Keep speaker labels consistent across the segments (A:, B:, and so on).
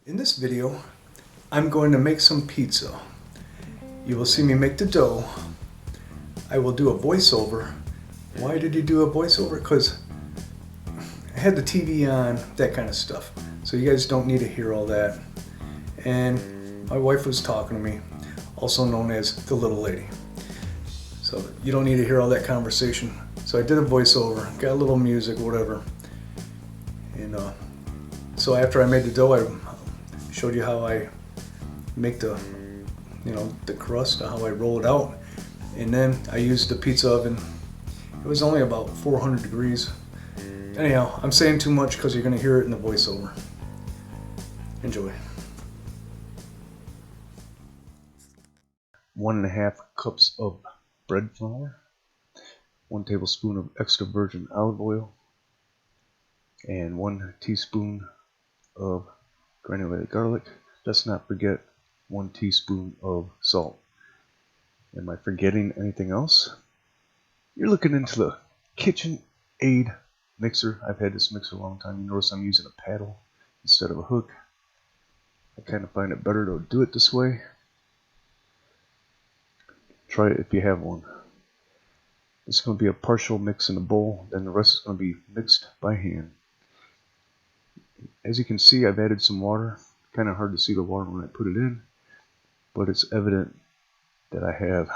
A: In this video, I'm going to make some pizza. You will see me make the dough. I will do a voiceover. Why did you do a voiceover? Because I had the TV on, that kind of stuff. So you guys don't need to hear all that. And my wife was talking to me, also known as the little lady. So you don't need to hear all that conversation. So I did a voiceover, got a little music, whatever. And so after I made the dough, I showed you how I make the crust, how I roll it out. And then I used the pizza oven. It was only about 400 degrees. Anyhow, I'm saying too much because you're going to hear it in the voiceover. Enjoy. 1.5 cups of bread flour, 1 tablespoon of extra virgin olive oil, and 1 teaspoon of granulated garlic. Let's not forget 1 teaspoon of salt. Am I forgetting anything else? You're looking into the KitchenAid mixer. I've had this mixer a long time. You notice I'm using a paddle instead of a hook. I kind of find it better to do it this way. Try it if you have one. It's going to be a partial mix in the bowl, then the rest is going to be mixed by hand. As you can see, I've added some water. Kind of hard to see the water when I put it in, but it's evident that I have.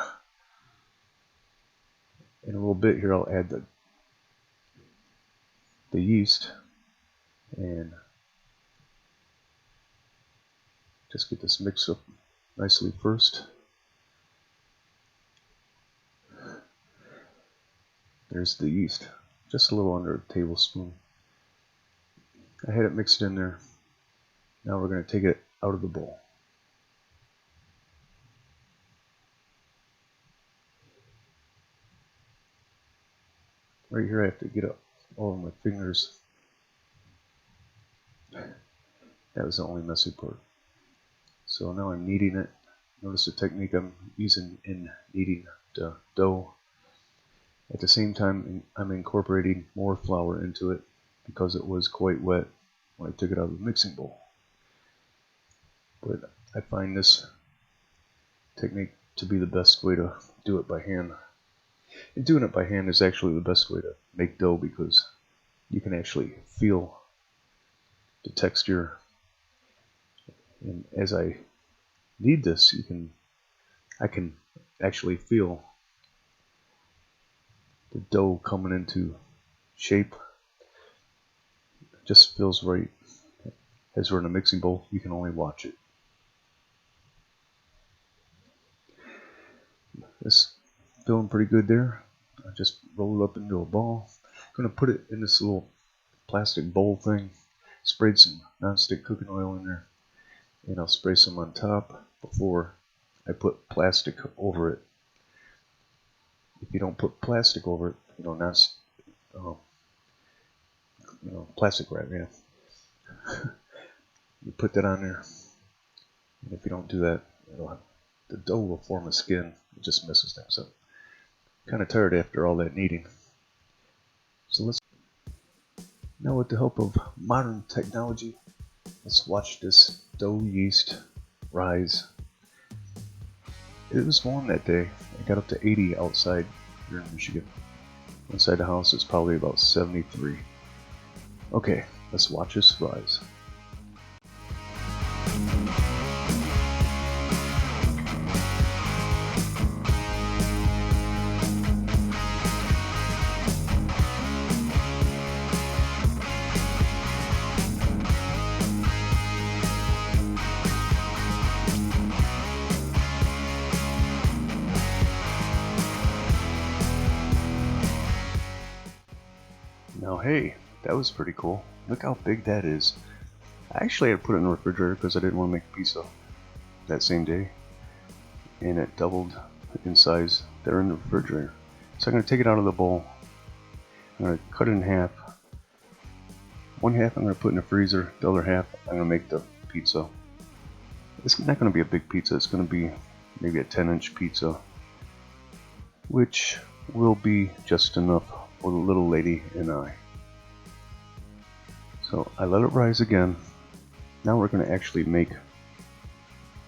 A: In a little bit here, I'll add the yeast and just get this mixed up nicely first. There's the yeast, just a little under a tablespoon. I had it mixed in there. Now we're going to take it out of the bowl. Right here I have to get up all of my fingers. That was the only messy part. So now I'm kneading it. Notice the technique I'm using in kneading the dough. At the same time, I'm incorporating more flour into it because it was quite wet when I took it out of the mixing bowl. But I find this technique to be the best way to do it by hand. And doing it by hand is actually the best way to make dough because you can actually feel the texture. And as I knead this, I can actually feel the dough coming into shape. It just feels right. As we're in a mixing bowl, you can only watch it. It's feeling pretty good there. I just rolled it up into a ball. I'm going to put it in this little plastic bowl thing. Sprayed some non-stick cooking oil in there. And I'll spray some on top before I put plastic over it. If you don't put plastic over it, plastic wrap, yeah. You put that on there, and if you don't do that, the dough will form a skin. It just messes things up. Kind of tired after all that kneading. So now with the help of modern technology, let's watch this dough yeast rise. It was warm that day. It got up to 80 outside here in Michigan. Inside the house it's probably about 73. Okay, let's watch this rise. Now hey, that was pretty cool. Look how big that is. I actually had to put it in the refrigerator because I didn't want to make pizza that same day. And it doubled in size there in the refrigerator. So I'm going to take it out of the bowl. I'm going to cut it in half. One half I'm going to put in the freezer. The other half I'm going to make the pizza. It's not going to be a big pizza. It's going to be maybe a 10-inch pizza, which will be just enough for the little lady and I. So I let it rise again.
B: Now we're going to actually make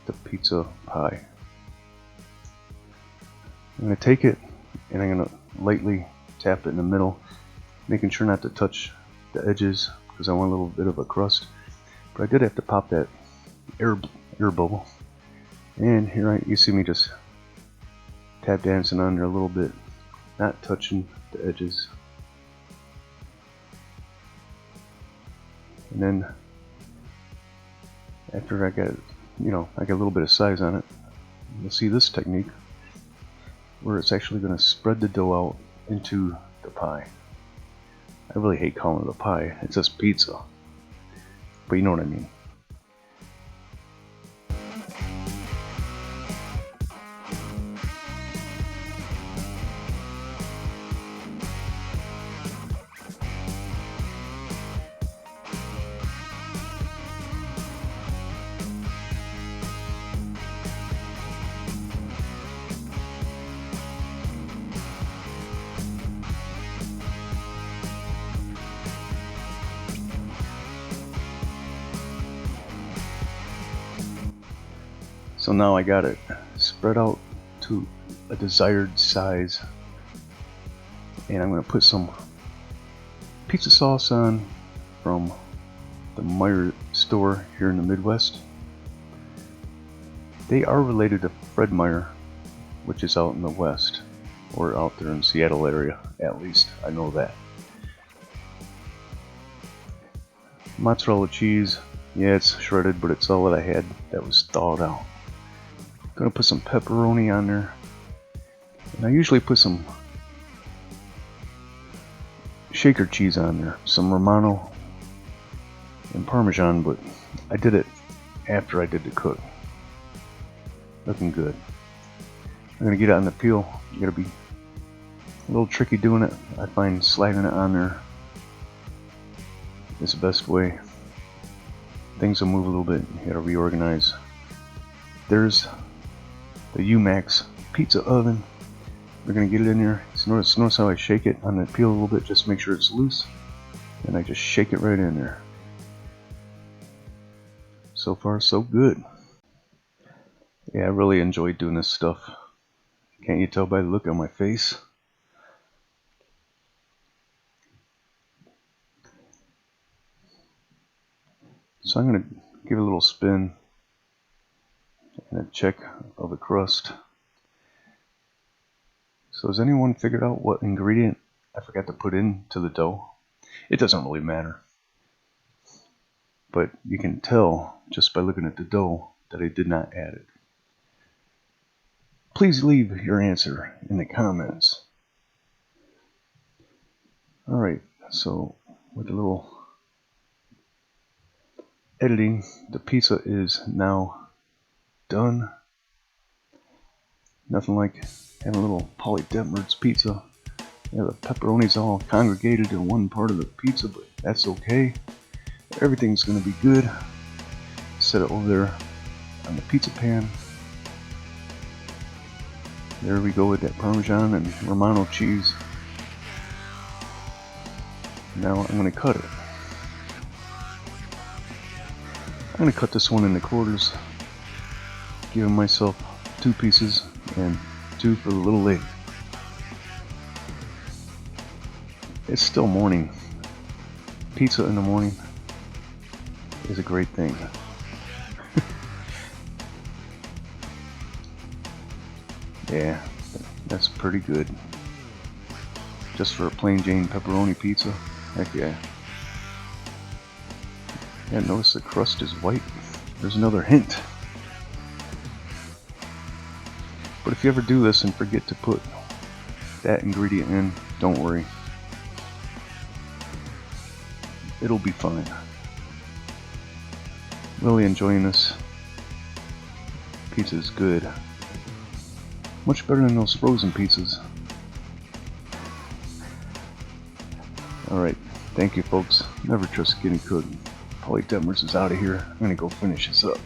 B: the pizza pie. I'm going to take it and I'm going to lightly tap it in the middle, making sure not to touch the edges because I want a little bit of a crust. But I did have to pop that air bubble. And here you see me just tap dancing on there a little bit, not touching the edges. And then after I got, I got a little bit of size on it, you'll see this technique where it's actually going to spread the dough out into the pie. I really hate calling it a pie, it's just pizza. But you know what I mean. So now I got it spread out to a desired size, and I'm going to put some pizza sauce on from the Meijer store here in the Midwest. They are related to Fred Meyer, which is out in the West, or out there in Seattle area, at least I know that. Mozzarella cheese, yeah, it's shredded, but it's all that I had that was thawed out. Gonna put some pepperoni on there, and I usually put some shaker cheese on there, some Romano and Parmesan, but I did it after I did the cook. Looking good. I'm gonna get it on the peel. You gotta be a little tricky doing it. I find sliding it on there is the best way. Things will move a little bit. You gotta reorganize. There's the UMax pizza oven. We're gonna get it in there. So notice how I shake it on the peel a little bit, just make sure it's loose, and I just shake it right in there. So far, so good. Yeah, I really enjoy doing this stuff. Can't you tell by the look on my face? So I'm gonna give it a little spin and a check of the crust. So has anyone figured out what ingredient I forgot to put into the dough? It doesn't really matter, but you can tell just by looking at the dough that I did not add it. Please leave your answer in the comments. Alright, so with a little editing, the pizza is now done. Nothing like having a little Polly Detmer's pizza. Yeah, the pepperoni's all congregated in one part of the pizza, but that's okay. Everything's gonna be good. Set it over there on the pizza pan. There we go with that Parmesan and Romano cheese. Now I'm gonna cut it. I'm gonna cut this one into quarters, giving myself 2 pieces and 2 for the little lady. It's still morning. Pizza in the morning is a great thing. Yeah, that's pretty good. Just for a plain Jane pepperoni pizza, heck yeah. Yeah, notice the crust is white. There's another hint. But if you ever do this and forget to put that ingredient in, don't worry. It'll be fine. Really enjoying this. Pizza is good. Much better than those frozen pizzas. Alright, thank you folks. Never trust a guinea cook. Polly Detmer's is out of here. I'm gonna go finish this up.